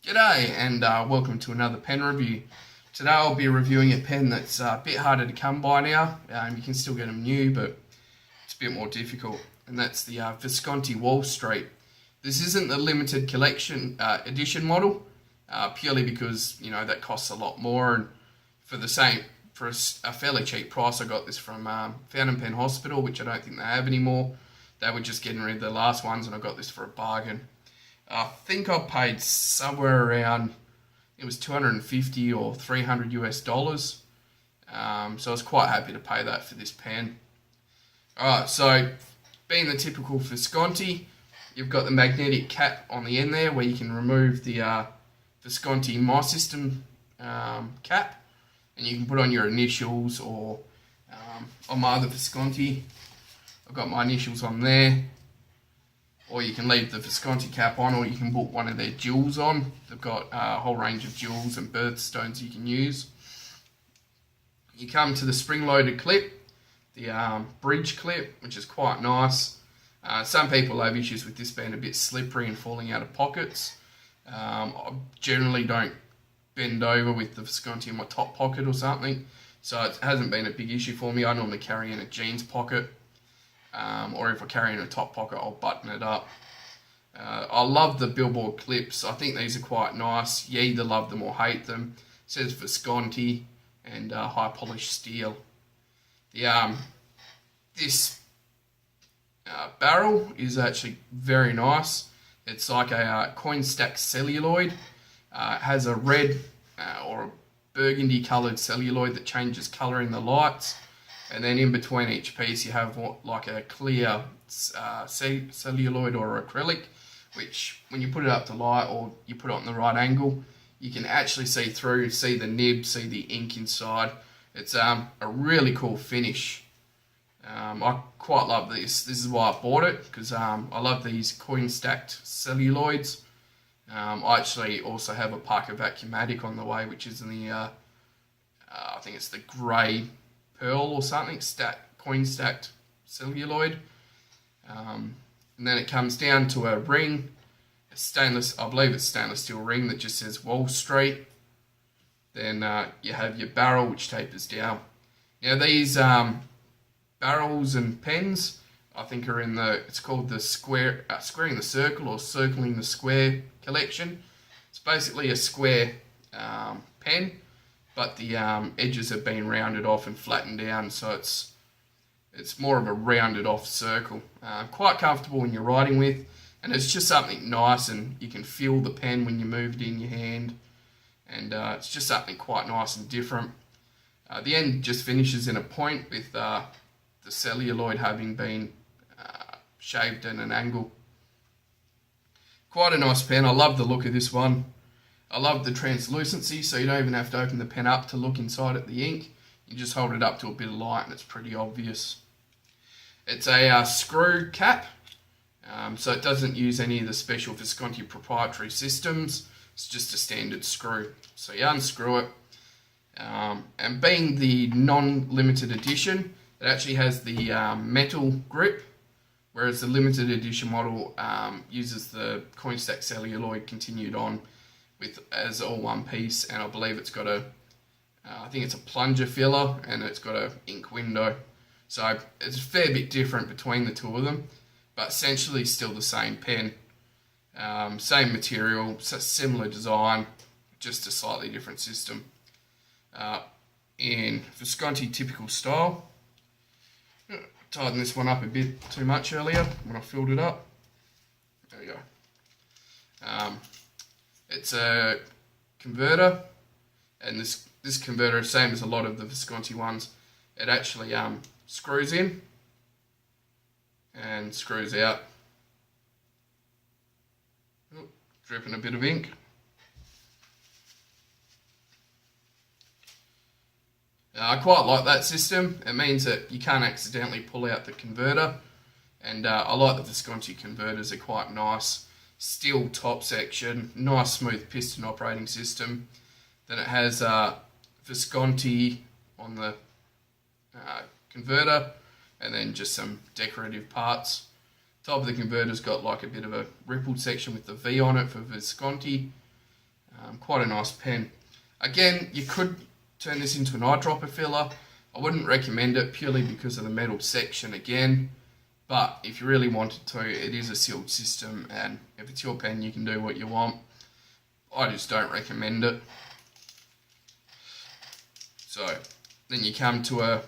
G'day and welcome to another pen review. Today I'll be reviewing a pen that's a bit harder to come by now. You can still get them new, but it's a bit more difficult, and that's the Visconti Wall Street. This isn't the limited collection edition model, purely because that costs a lot more, and for a fairly cheap price, I got this from Fountain Pen Hospital, which I don't think they have anymore. They were just getting rid of the last ones, and I got this for a bargain. I think I paid somewhere around, it was 250 or 300 US dollars. So I was quite happy to pay that for this pen. Alright, so being the typical Visconti, you've got the magnetic cap on the end there where you can remove the Visconti My System cap, and you can put on your initials or on my other Visconti. I've got my initials on there. Or you can leave the Visconti cap on, or you can put one of their jewels on. They've got a whole range of jewels and birthstones you can use. You come to the spring-loaded clip, the bridge clip, which is quite nice. Some people have issues with this being a bit slippery and falling out of pockets. I generally don't bend over with the Visconti in my top pocket or something, so it hasn't been a big issue for me. I normally carry in a jeans pocket. Or if I carry in a top pocket, I'll button it up. I love the billboard clips. I think these are quite nice. You either love them or hate them. It says Visconti and high polished steel. This barrel is actually very nice. It's like a coin stack celluloid. It has a red or a burgundy coloured celluloid that changes colour in the lights. And then in between each piece you have like a clear celluloid or acrylic, which when you put it up to light or you put it on the right angle, you can actually see through, see the nib, see the ink inside. It's a really cool finish. I quite love this. This is why I bought it, because I love these coin stacked celluloids. I actually also have a Parker Vacuumatic on the way, which is in the, I think it's the grey pearl or something, coin stacked celluloid. And then it comes down to a ring, a stainless, I believe it's stainless steel ring that just says Wall Street. Then you have your barrel, which tapers down. Now these barrels and pens, I think are in it's called the squaring the circle or circling the square collection. It's basically a square pen, but the edges have been rounded off and flattened down, so it's more of a rounded off circle. Quite comfortable when you're writing with, and it's just something nice, and you can feel the pen when you move it in your hand, and it's just something quite nice and different. The end just finishes in a point with the celluloid having been shaved at an angle. Quite a nice pen. I love the look of this one. I love the translucency, so you don't even have to open the pen up to look inside at the ink. You just hold it up to a bit of light and it's pretty obvious. It's a screw cap, so it doesn't use any of the special Visconti proprietary systems. It's just a standard screw. So you unscrew it, and being the non-limited edition, it actually has the metal grip, whereas the limited edition model uses the coin stack celluloid continued on as all one piece, and I believe it's got I think it's a plunger filler, and it's got a ink window. So it's a fair bit different between the two of them, but essentially still the same pen. Same material, similar design, just a slightly different system. In Visconti typical style. Tighten this one up a bit too much earlier when I filled it up. There we go. It's a converter, and this converter, same as a lot of the Visconti ones, it actually screws in and screws out. Ooh, dripping a bit of ink. I quite like that system. It means that you can't accidentally pull out the converter, and I like the Visconti converters. They're quite nice. Steel top section, nice smooth piston operating system. Then it has Visconti on the converter, and then just some decorative parts. Top of the converter's got like a bit of a rippled section with the V on it for Visconti. Quite a nice pen. Again, you could turn this into an eyedropper filler. I wouldn't recommend it purely because of the metal section again, but if you really wanted to, it is a sealed system, and if it's your pen, you can do what you want. I just don't recommend it. So then you come to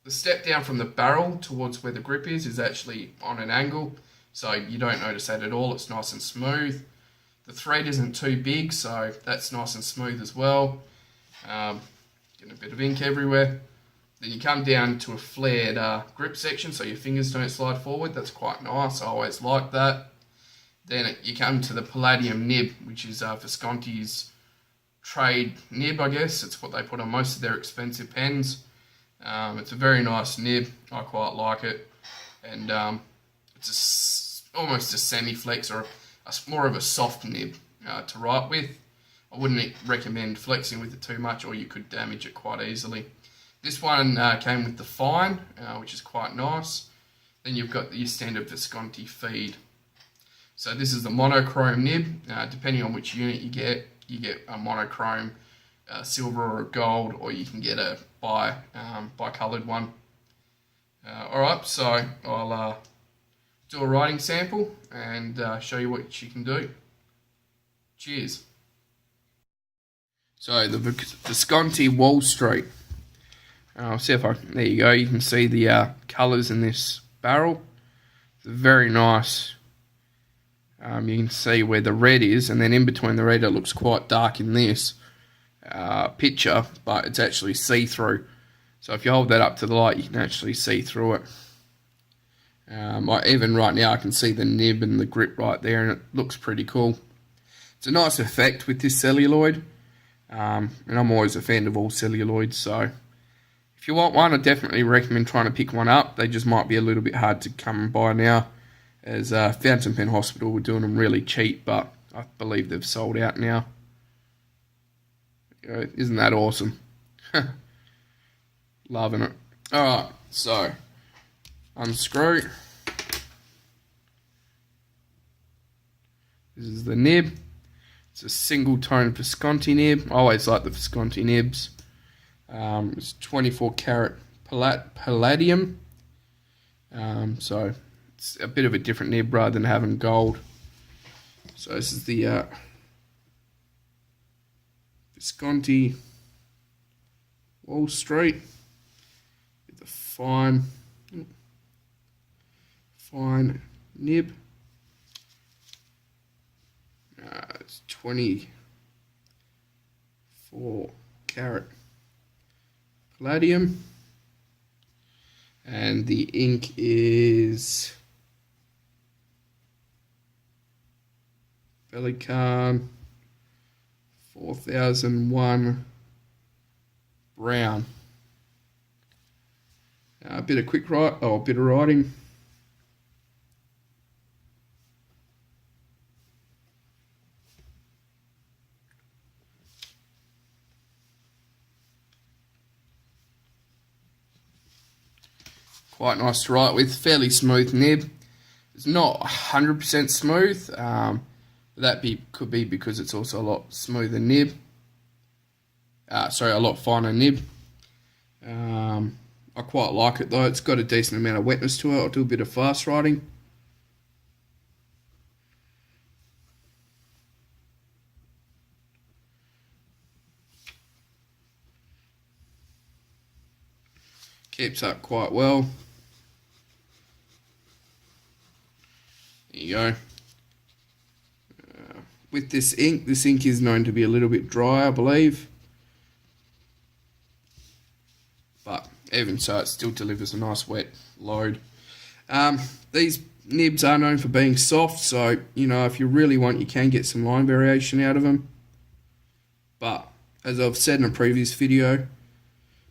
the step down from the barrel towards where the grip is actually on an angle, so you don't notice that at all. It's nice and smooth. The thread isn't too big, so that's nice and smooth as well. Getting a bit of ink everywhere. Then you come down to a flared grip section, so your fingers don't slide forward. That's quite nice. I always like that. Then you come to the Palladium Nib, which is Visconti's trade nib, I guess. It's what they put on most of their expensive pens. It's a very nice nib. I quite like it. And it's almost a semi-flex, or more of a soft nib to write with. I wouldn't recommend flexing with it too much, or you could damage it quite easily. This one came with the fine, which is quite nice. Then you've got your standard Visconti feed. So this is the monochrome nib. Depending on which unit you get a monochrome silver or a gold, or you can get a bi-coloured one. Alright, so I'll do a writing sample and show you what you can do. Cheers. So the Visconti Wall Street. I'll see if there you go, you can see the colours in this barrel. It's very nice. You can see where the red is, and then in between the red it looks quite dark in this picture, but it's actually see-through. So if you hold that up to the light, you can actually see through it. Even right now I can see the nib and the grip right there, and it looks pretty cool. It's a nice effect with this celluloid, and I'm always a fan of all celluloids, so if you want one, I definitely recommend trying to pick one up. They just might be a little bit hard to come by now, as Fountain Pen Hospital were doing them really cheap, but I believe they've sold out now. Isn't that awesome? Loving it. Alright, so unscrew. This is the nib. It's a single tone Visconti nib. I always like the Visconti nibs. It's 24 karat palladium. So it's a bit of a different nib rather than having gold. So this is the Visconti Wall Street with a fine nib. It's 24 karat palladium, and the ink is Pelican 4001 brown. A bit of writing. Quite nice to write with, fairly smooth nib. It's not 100% smooth, but that could be because it's also a lot smoother nib. A lot finer nib. I quite like it though. It's got a decent amount of wetness to it. I'll do a bit of fast writing. Keeps up quite well. There you go. With this ink is known to be a little bit dry, I believe. But even so, it still delivers a nice wet load. These nibs are known for being soft, so, you know, if you really want, you can get some line variation out of them. But, as I've said in a previous video,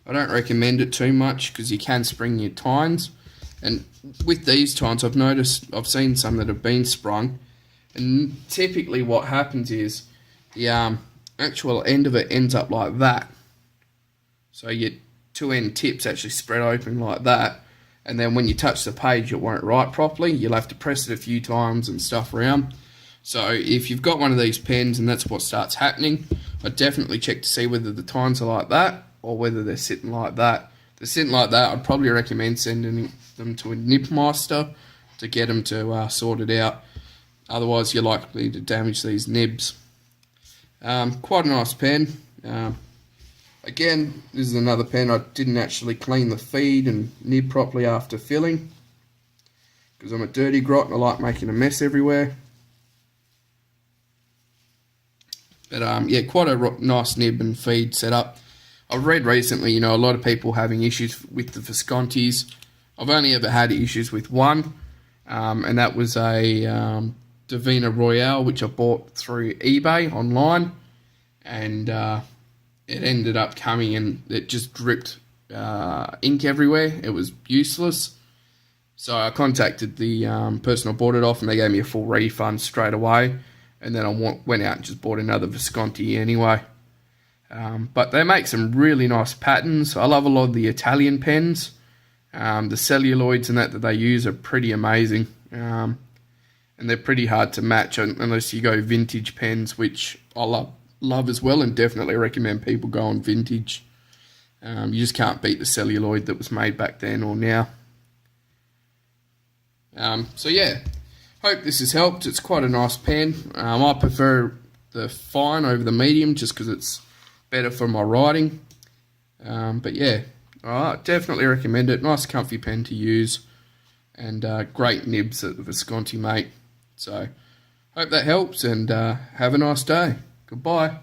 I don't recommend it too much because you can spring your tines. And with these tines, I've seen some that have been sprung, and typically what happens is the actual end of it ends up like that. So your two end tips actually spread open like that, and then when you touch the page it won't write properly. You'll have to press it a few times and stuff around. So if you've got one of these pens and that's what starts happening, I'd definitely check to see whether the tines are like that or whether they're sitting like that. If they're sitting like that, I'd probably recommend sending them to a nib master to get them to sort it out. Otherwise, you're likely to damage these nibs. Quite a nice pen. Again, this is another pen. I didn't actually clean the feed and nib properly after filling because I'm a dirty grot and I like making a mess everywhere. But yeah, quite a nice nib and feed setup. I've read recently, a lot of people having issues with the Viscontis. I've only ever had issues with one, and that was a Divina Royale, which I bought through eBay online, and it ended up coming and it just dripped ink everywhere. It was useless. So I contacted the person I bought it off and they gave me a full refund straight away. And then I went out and just bought another Visconti anyway. But they make some really nice patterns. I love a lot of the Italian pens. The celluloids and that they use are pretty amazing. And they're pretty hard to match unless you go vintage pens, which I love as well, and definitely recommend people go on vintage. You just can't beat the celluloid that was made back then or now. So yeah, hope this has helped. It's quite a nice pen. I prefer the fine over the medium just because it's better for my writing. But yeah, definitely recommend it. Nice comfy pen to use, and great nibs that the Visconti make. So hope that helps, and have a nice day. Goodbye.